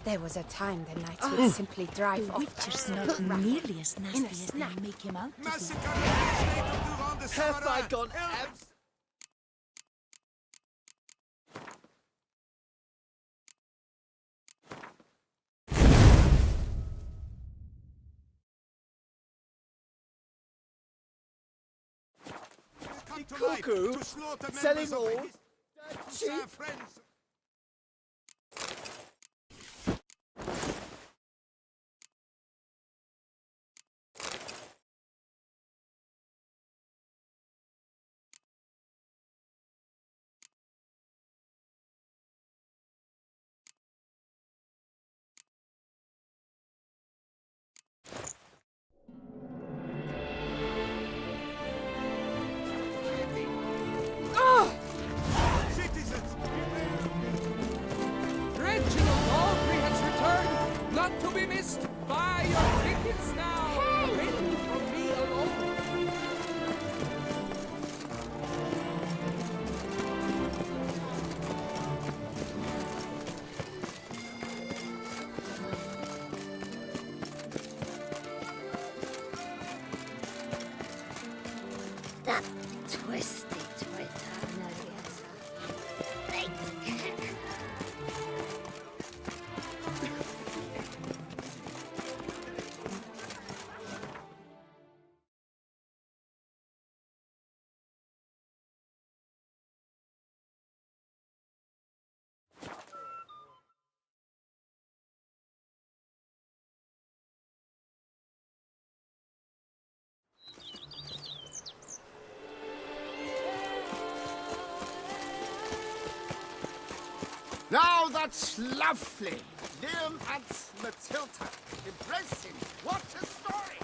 There was a time the knights would simply drive The off Witcher's not nearly as nasty as they make him out to be. Have I gone abs? Cuckoo, selling all, cheap. Reginald Audrey has returned, not to be missed. Buy your tickets now. Written for me alone. That twisty Twitter. Now that's lovely. Liam and Matilda. Embracing. What a story!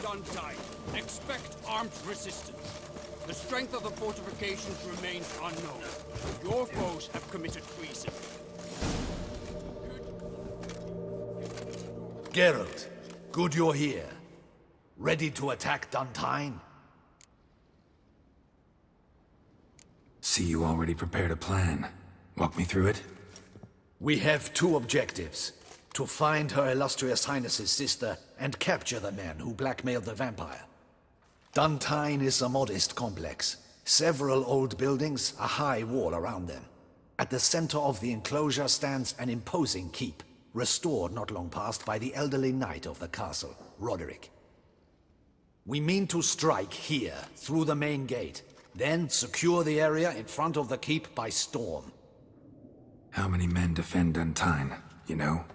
Dundine. Expect armed resistance. The strength of the fortifications remains unknown. Your foes have committed treason. Geralt, good you're here. Ready to attack Duntine? See, you already prepared a plan. Walk me through it. We have two objectives. To find Her Illustrious Highness's sister and capture the men who blackmailed the vampire. Duntine is a modest complex. Several old buildings, a high wall around them. At the center of the enclosure stands an imposing keep, restored not long past by the elderly knight of the castle, Roderick. We mean to strike here, through the main gate, then secure the area in front of the keep by storm. How many men defend Duntine, you know?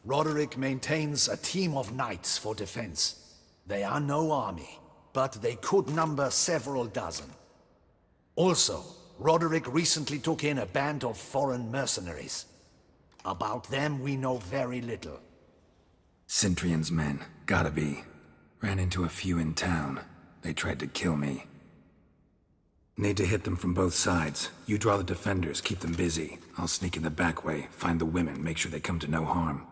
Roderick maintains a team of knights for defense. They are no army, but they could number several dozen. Also, Roderick recently took in a band of foreign mercenaries. About them we know very little. Cintrian's men, gotta be. Ran into a few in town. They tried to kill me. Need to hit them from both sides. You draw the defenders, keep them busy. I'll sneak in the back way, find the women, make sure they come to no harm.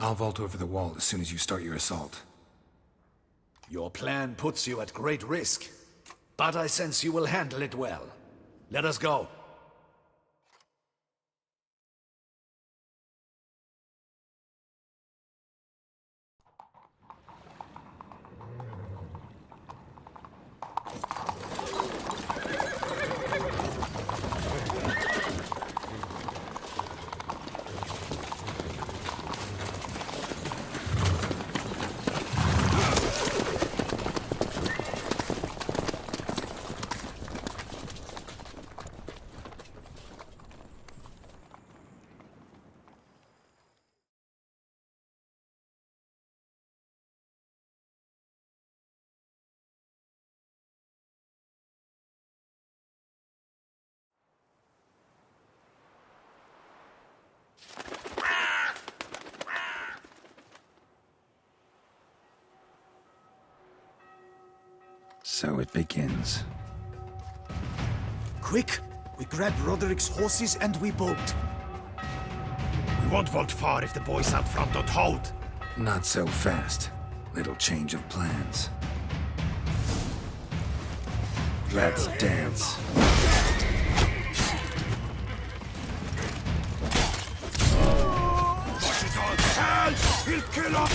I'll vault over the wall as soon as you start your assault. Your plan puts you at great risk, but I sense you will handle it well. Let us go. So it begins. Quick! We grab Roderick's horses and we bolt. We won't vault far if the boys out front don't hold. Not so fast. Little change of plans. Let's dance. Watch it all! Help! He'll kill us!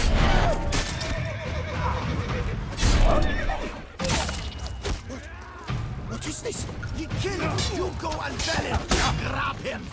What is this? He killed Hugo and Belen! Grab him!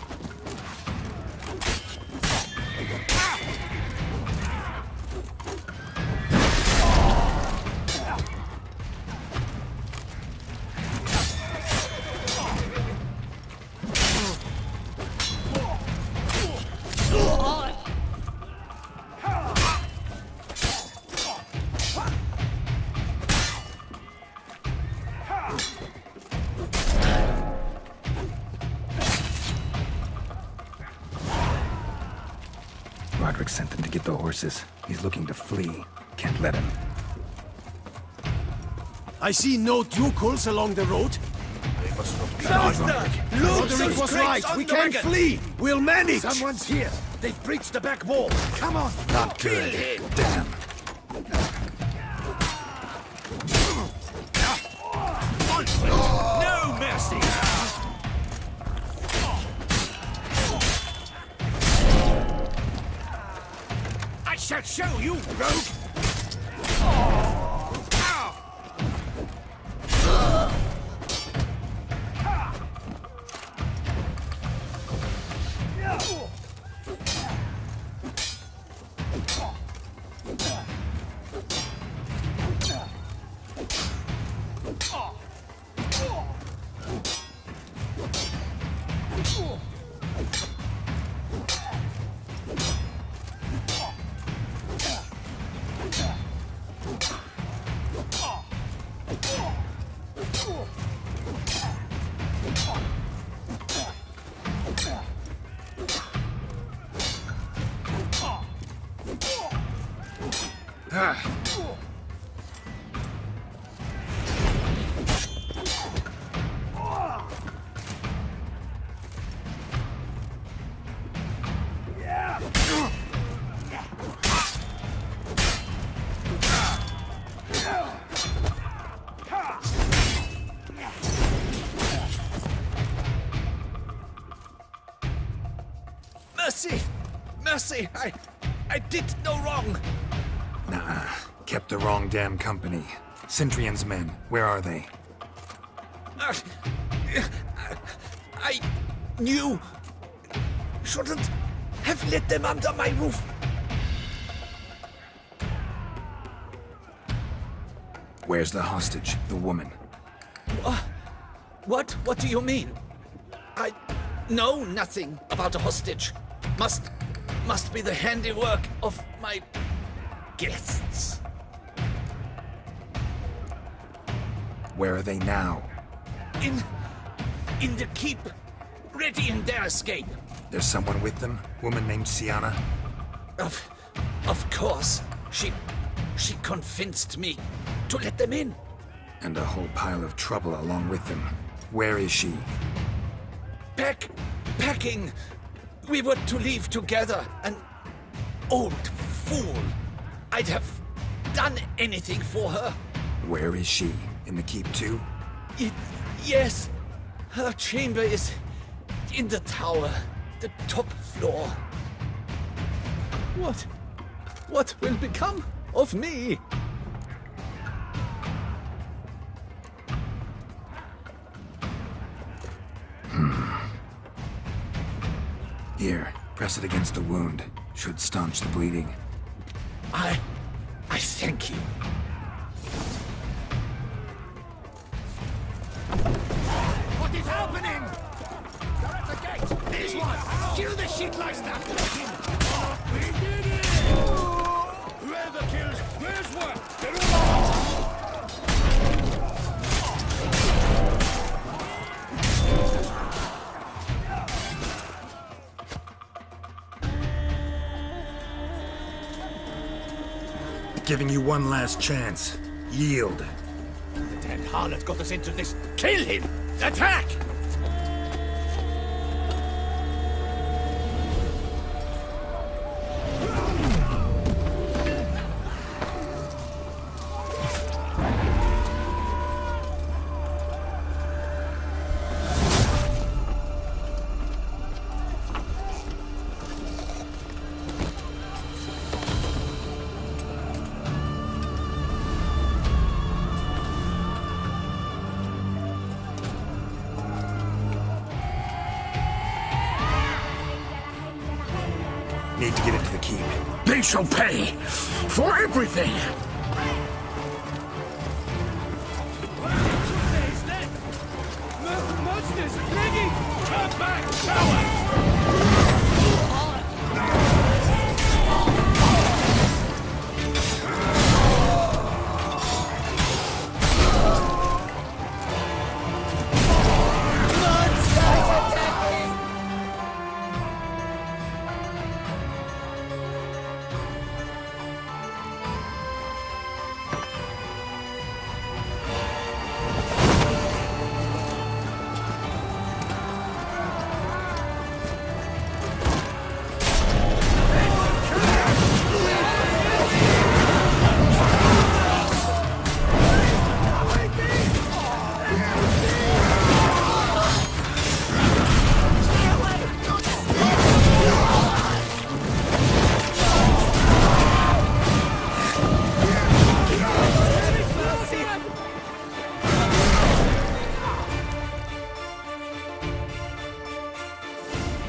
Roderick sent them to get the horses. He's looking to flee. Can't let him. I see no ducals along the road. They must not be Roderick. Roderick was right. We can't flee. We'll manage. Someone's here. They've breached the back wall. Come on. Not good. Damn. No mercy. I shall show you, rogue. mercy! I did no wrong! Nah, kept the wrong damn company. Centrion's men, where are they? I knew... shouldn't have let them under my roof. Where's the hostage, the woman? What? What do you mean? I know nothing about a hostage. Must be the handiwork of my guests. Where are they now? In the keep, ready in their escape. There's someone with them? Woman named Sienna? Of course. She convinced me to let them in. And a whole pile of trouble along with them. Where is she? Packing. We were to leave together. An old fool. I'd have done anything for her. Where is she? In the keep too? Yes. Her chamber is in the tower. The top floor. What will become of me? Here, press it against the wound. Should staunch the bleeding. I thank you. What is happening? They're at the gate. Here's one. Kill the shit like that. We did it! Whoever kills, where's one? They're all... Giving you one last chance. Yield. The damned harlot got us into this. Kill him! Attack! Need to get into the keep. They shall pay for everything! Monsters! Ready! Come back, cowards!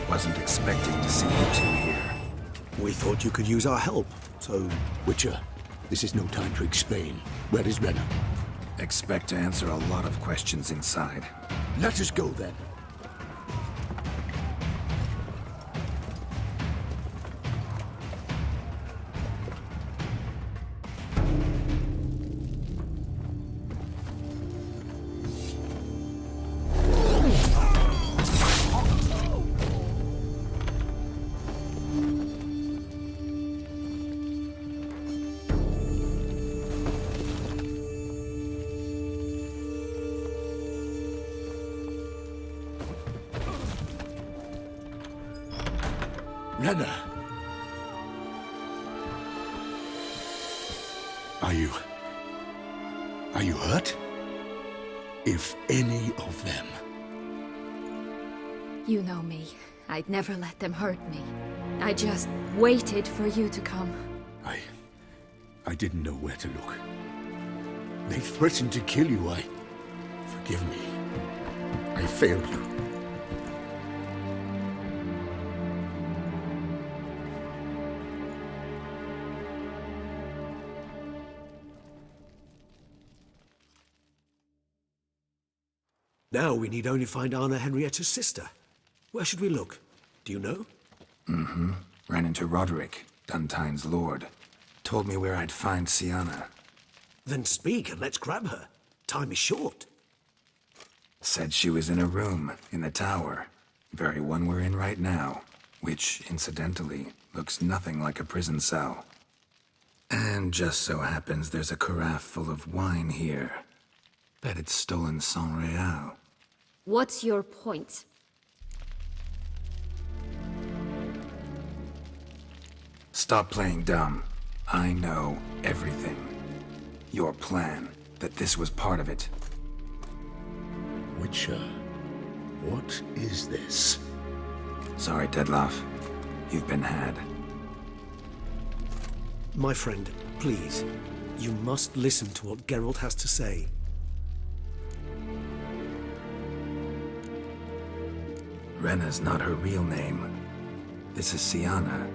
Wasn't expecting to see you two here. We thought you could use our help. So, Witcher, this is no time to explain. Where is Renna? Expect to answer a lot of questions inside. Let us go then. Renna! Are you hurt? If any of them. You know me. I'd never let them hurt me. I just waited for you to come. I didn't know where to look. They threatened to kill you. Forgive me. I failed you. Now we need only find Anna Henrietta's sister. Where should we look? Do you know? Ran into Roderick, Duntine's lord. Told me where I'd find Siana. Then speak and let's grab her. Time is short. Said she was in a room in the tower. Very one we're in right now. Which, incidentally, looks nothing like a prison cell. And just so happens there's a carafe full of wine here. Bet it's stolen San Real. What's your point? Stop playing dumb. I know everything. Your plan, that this was part of it. Witcher, what is this? Sorry, Dettlaff. You've been had. My friend, please. You must listen to what Geralt has to say. Rena's not her real name. This is Siana.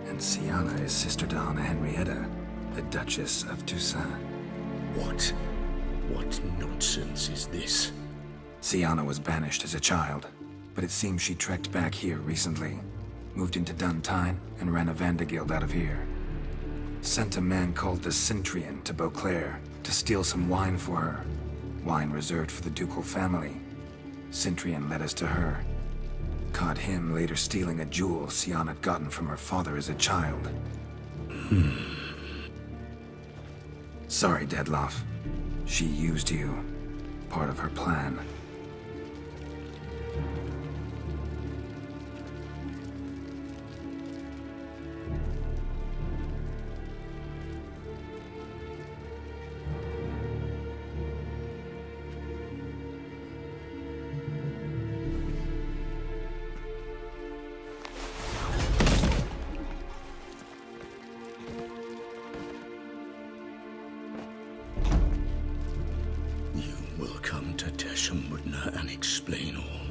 And Siana is sister to Anna Henrietta, the Duchess of Toussaint. What? What nonsense is this? Siana was banished as a child, but it seems she trekked back here recently. Moved into Duntine and ran a Vandergild out of here. Sent a man called the Centrian to Beauclair to steal some wine for her. Wine reserved for the ducal family. Centrian led us to her. Caught him later stealing a jewel Siana had gotten from her father as a child. Sorry, Dettlaff. She used you. Part of her plan. And explain all.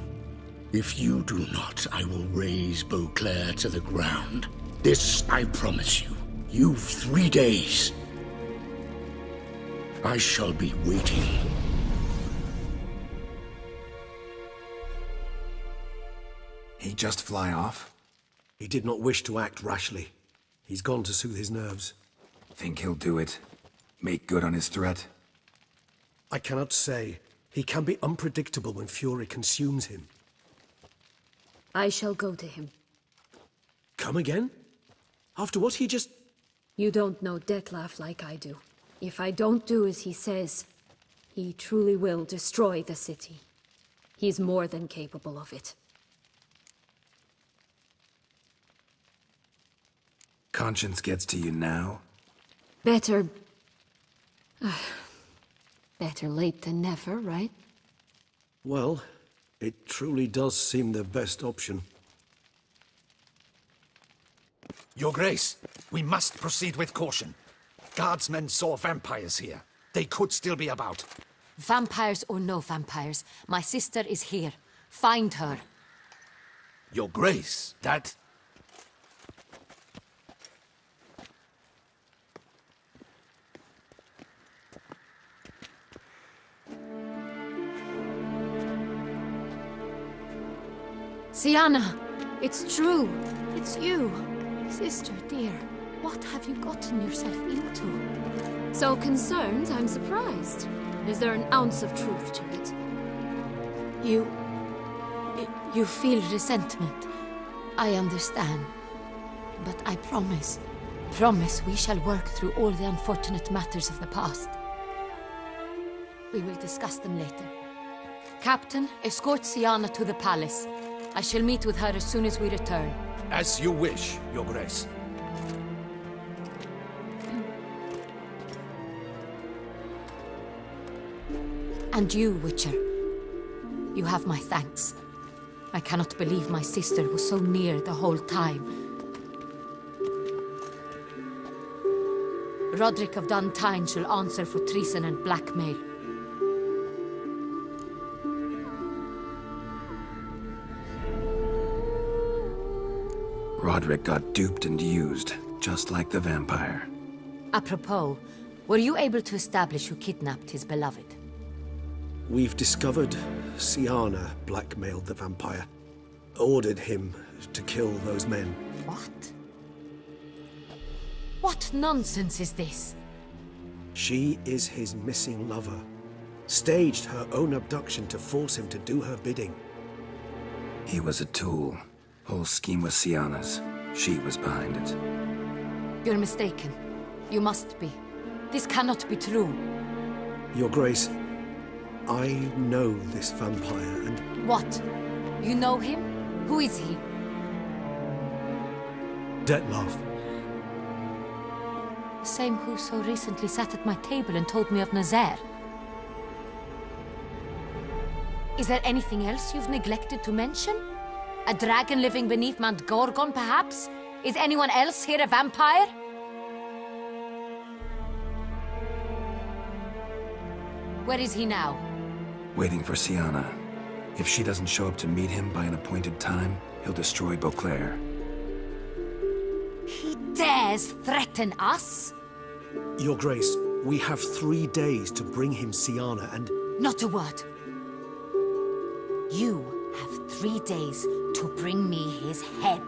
If you do not, I will raze Beauclair to the ground. This I promise you. You've 3 days. I shall be waiting. He just fly off? He did not wish to act rashly. He's gone to soothe his nerves. Think he'll do it? Make good on his threat? I cannot say. He can be unpredictable when fury consumes him. I shall go to him. Come again? After what he just... You don't know Dettlaff like I do. If I don't do as he says, he truly will destroy the city. He's more than capable of it. Conscience gets to you now? Better... better late than never, right? Well, it truly does seem the best option. Your Grace, we must proceed with caution. Guardsmen saw vampires here. They could still be about. Vampires or no vampires, my sister is here. Find her. Your Grace, that... Siana! It's true! It's you! Sister dear, what have you gotten yourself into? So concerned, I'm surprised. Is there an ounce of truth to it? You feel resentment. I understand. But I promise we shall work through all the unfortunate matters of the past. We will discuss them later. Captain, escort Siana to the palace. I shall meet with her as soon as we return. As you wish, Your Grace. And you, Witcher. You have my thanks. I cannot believe my sister was so near the whole time. Roderick of Duntine shall answer for treason and blackmail. Roderick got duped and used, just like the vampire. Apropos, were you able to establish who kidnapped his beloved? We've discovered Siana blackmailed the vampire. Ordered him to kill those men. What? What nonsense is this? She is his missing lover. Staged her own abduction to force him to do her bidding. He was a tool. Whole scheme was Siana's. She was behind it. You're mistaken. You must be. This cannot be true. Your Grace, I know this vampire and... What? You know him? Who is he? Dettlaff. The same who so recently sat at my table and told me of Nazaire. Is there anything else you've neglected to mention? A dragon living beneath Mount Gorgon, perhaps? Is anyone else here a vampire? Where is he now? Waiting for Siana. If she doesn't show up to meet him by an appointed time, he'll destroy Beauclair. He dares threaten us? Your Grace, we have 3 days to bring him Siana and... Not a word. You have 3 days to bring me his head.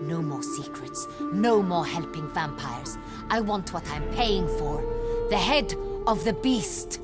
No more secrets. No more helping vampires. I want what I'm paying for. The head of the beast.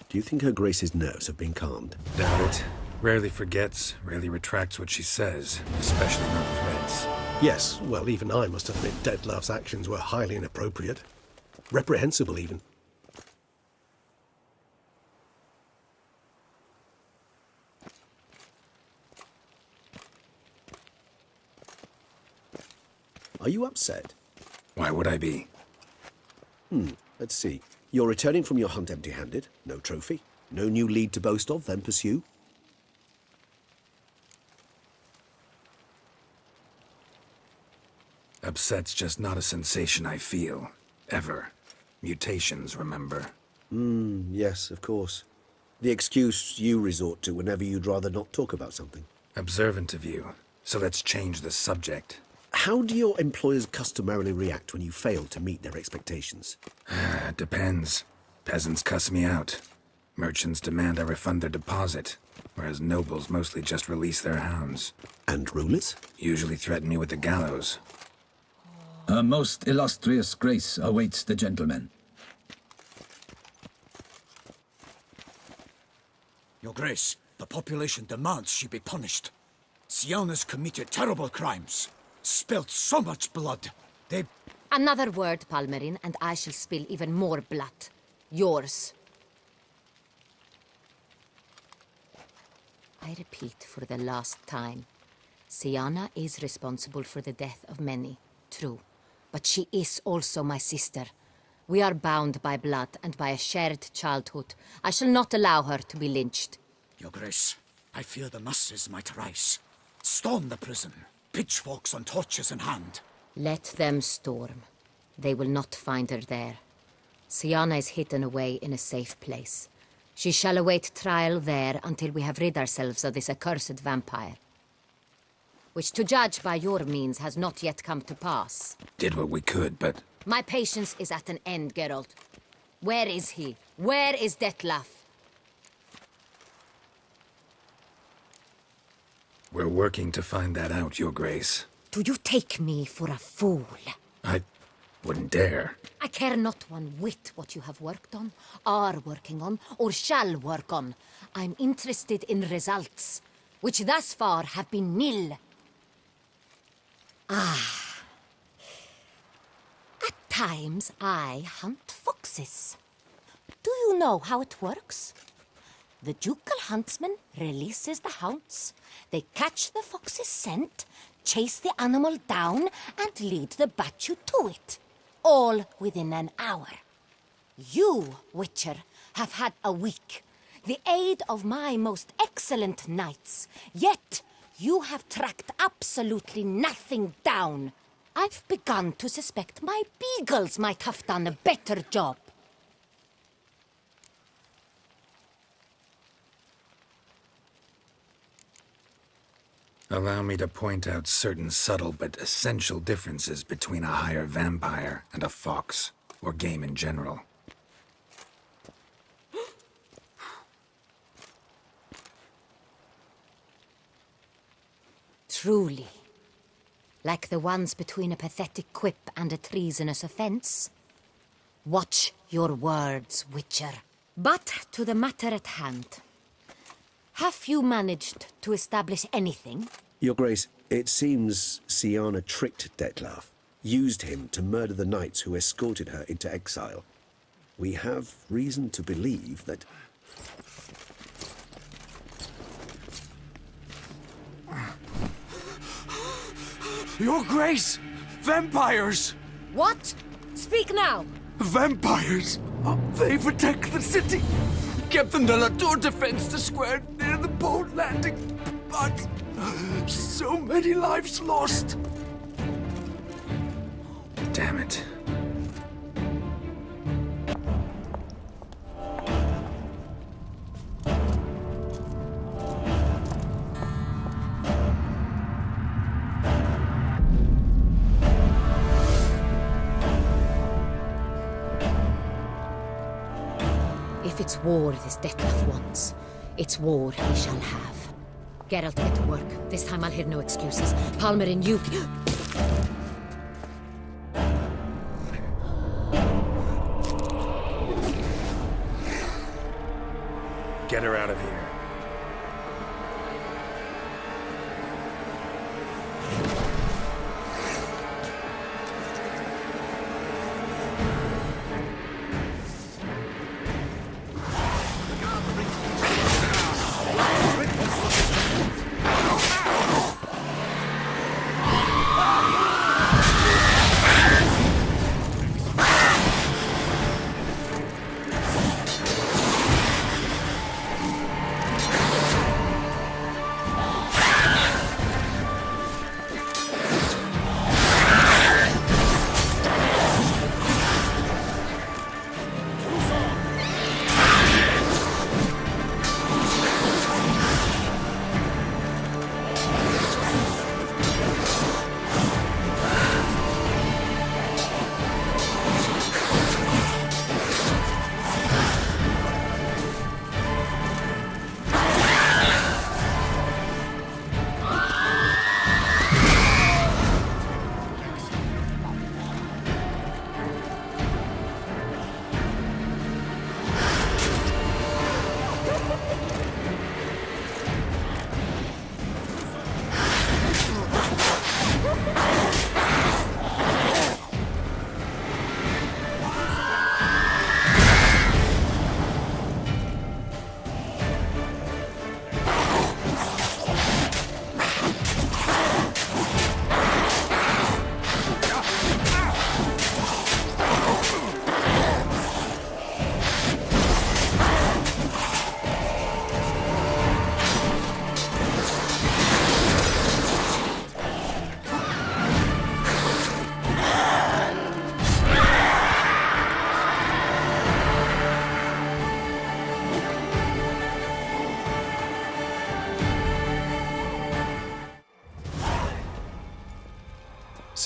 Do you think Her Grace's nerves have been calmed? Doubt it. Rarely forgets, rarely retracts what she says, especially not threats. Yes, well, even I must admit Dettlaff's actions were highly inappropriate. Reprehensible, even. Are you upset? Why would I be? Let's see. You're returning from your hunt empty-handed. No trophy. No new lead to boast of, then pursue. Upset's just not a sensation I feel. Ever. Mutations, remember? Yes, of course. The excuse you resort to whenever you'd rather not talk about something. Observant of you. So let's change the subject. How do your employers customarily react when you fail to meet their expectations? Depends. Peasants cuss me out. Merchants demand I refund their deposit, whereas nobles mostly just release their hounds. And rulers? Usually threaten me with the gallows. Her most illustrious grace awaits the gentleman. Your Grace, the population demands she be punished. Siana's committed terrible crimes. Spilt so much blood. They... Another word, Palmerin, and I shall spill even more blood. Yours. I repeat for the last time. Siana is responsible for the death of many, true. But she is also my sister. We are bound by blood and by a shared childhood. I shall not allow her to be lynched. Your Grace, I fear the masses might rise. Storm the prison. Pitchforks and torches in hand. Let them storm. They will not find her there. Siana is hidden away in a safe place. She shall await trial there until we have rid ourselves of this accursed vampire. Which, to judge by your means, has not yet come to pass. Did what we could, but... My patience is at an end, Geralt. Where is he? Where is Dettlaff? We're working to find that out, Your Grace. Do you take me for a fool? I wouldn't dare. I care not one whit what you have worked on, are working on, or shall work on. I'm interested in results, which thus far have been nil. At times I hunt foxes. Do you know how it works? The ducal huntsman releases the hounds. They catch the fox's scent, chase the animal down, and lead the Bachu to it. All within an hour. You, Witcher, have had a week. The aid of my most excellent knights. Yet, you have tracked absolutely nothing down. I've begun to suspect my beagles might have done a better job. Allow me to point out certain subtle but essential differences between a higher vampire and a fox, or game in general. Truly. Like the ones between a pathetic quip and a treasonous offense. Watch your words, Witcher. But to the matter at hand. Have you managed to establish anything? Your Grace, it seems Syanna tricked Dettlaff, used him to murder the knights who escorted her into exile. We have reason to believe that... Your Grace! Vampires! What? Speak now! Vampires! They protect the city! Captain de la Tour defends the square near the boat landing, but so many lives lost! Damn it. If it's war this Dettlaff wants, it's war he shall have. Geralt, get to work. This time I'll hear no excuses. Palmer and you... Get her out of here.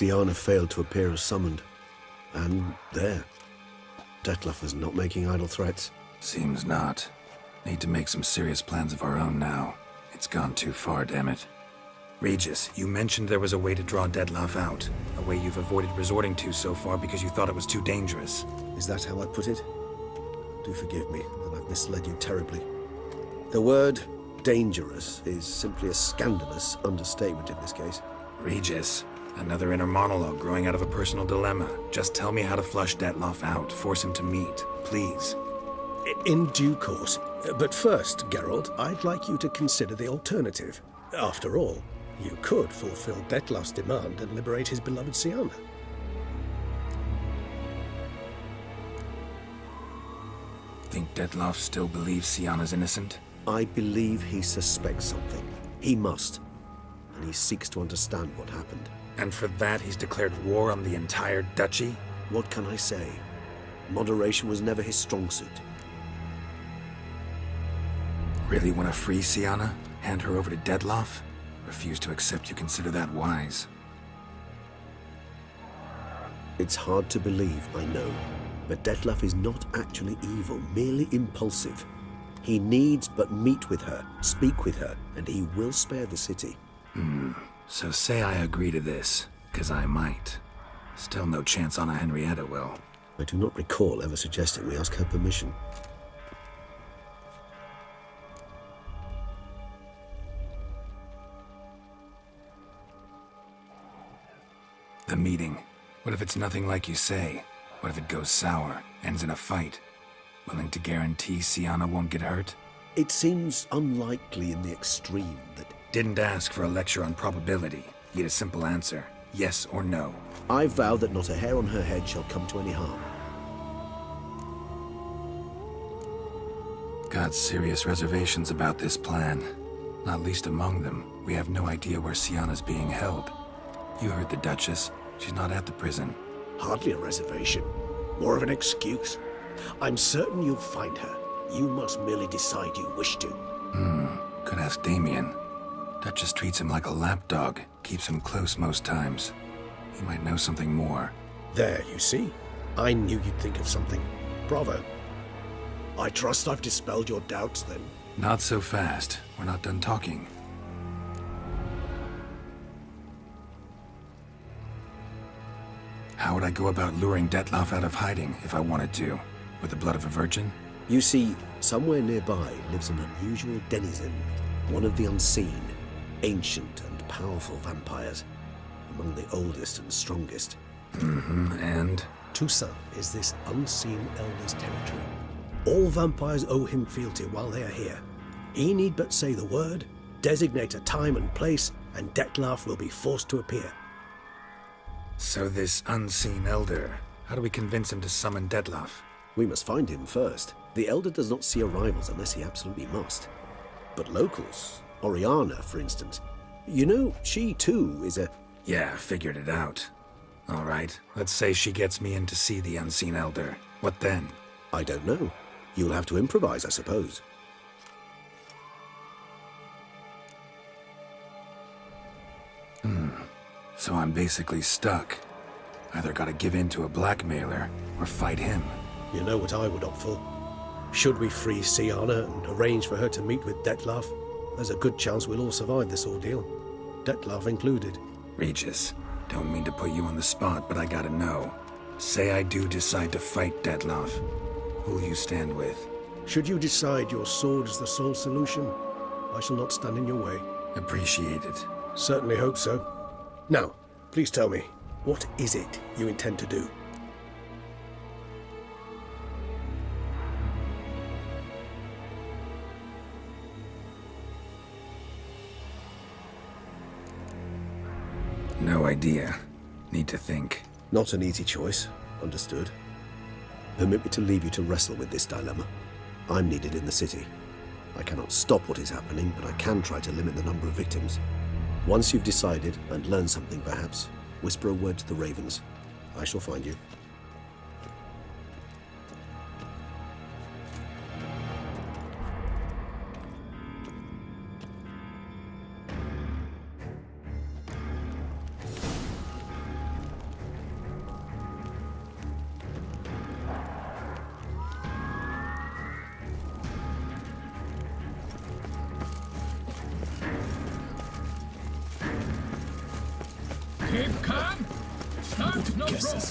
Syanna failed to appear as summoned. And there. Dettlaff is not making idle threats. Seems not. Need to make some serious plans of our own now. It's gone too far, damn it. Regis, you mentioned there was a way to draw Dettlaff out. A way you've avoided resorting to so far because you thought it was too dangerous. Is that how I put it? Do forgive me that I've misled you terribly. The word dangerous is simply a scandalous understatement in this case. Regis, another inner monologue growing out of a personal dilemma. Just tell me how to flush Dettlaff out, force him to meet, please. In due course. But first, Geralt, I'd like you to consider the alternative. After all, you could fulfill Dettlar's demand and liberate his beloved Siana. Think Dettlaff still believes Siana's innocent? I believe he suspects something. He must. And he seeks to understand what happened. And for that, he's declared war on the entire duchy? What can I say? Moderation was never his strong suit. Really want to free Siana? Hand her over to Dettlaff? Refuse to accept you consider that wise. It's hard to believe, I know. But Dettlaff is not actually evil, merely impulsive. He needs but meet with her, speak with her, and he will spare the city. So say I agree to this, 'cause I might. Still no chance Anna Henrietta will. I do not recall ever suggesting we ask her permission. The meeting. What if it's nothing like you say? What if it goes sour, ends in a fight? Willing to guarantee Siana won't get hurt? It seems unlikely in the extreme that... Didn't ask for a lecture on probability. Need a simple answer. Yes or no. I vow that not a hair on her head shall come to any harm. Got serious reservations about this plan. Not least among them, we have no idea where Siana's being held. You heard the Duchess. She's not at the prison. Hardly a reservation. More of an excuse. I'm certain you'll find her. You must merely decide you wish to. Could ask Damien. Duchess treats him like a lapdog. Keeps him close most times. He might know something more. There, you see? I knew you'd think of something. Bravo. I trust I've dispelled your doubts, then. Not so fast. We're not done talking. How would I go about luring Dettlaff out of hiding if I wanted to? With the blood of a virgin? You see, somewhere nearby lives an unusual denizen, one of the unseen, ancient and powerful vampires, among the oldest and strongest. And? Toussaint is this unseen elder's territory. All vampires owe him fealty while they are here. He need but say the word, designate a time and place, and Dettlaff will be forced to appear. So this unseen elder, how do we convince him to summon Dettlaff? We must find him first. The Elder does not see arrivals unless he absolutely must. But locals, Oriana, for instance, you know, she too is a... Yeah, figured it out. All right, let's say she gets me in to see the unseen elder. What then? I don't know. You'll have to improvise, I suppose. So I'm basically stuck. Either gotta give in to a blackmailer, or fight him. You know what I would opt for. Should we free Siana and arrange for her to meet with Dettlaff, there's a good chance we'll all survive this ordeal. Dettlaff included. Regis, don't mean to put you on the spot, but I gotta know. Say I do decide to fight Dettlaff. Who'll you stand with? Should you decide your sword is the sole solution, I shall not stand in your way. Appreciate it. Certainly hope so. Now, please tell me, what is it you intend to do? No idea. Need to think. Not an easy choice, understood. Permit me to leave you to wrestle with this dilemma. I'm needed in the city. I cannot stop what is happening, but I can try to limit the number of victims. Once you've decided, and learned something perhaps, whisper a word to the Ravens. I shall find you. Keep calm. Start no brawl.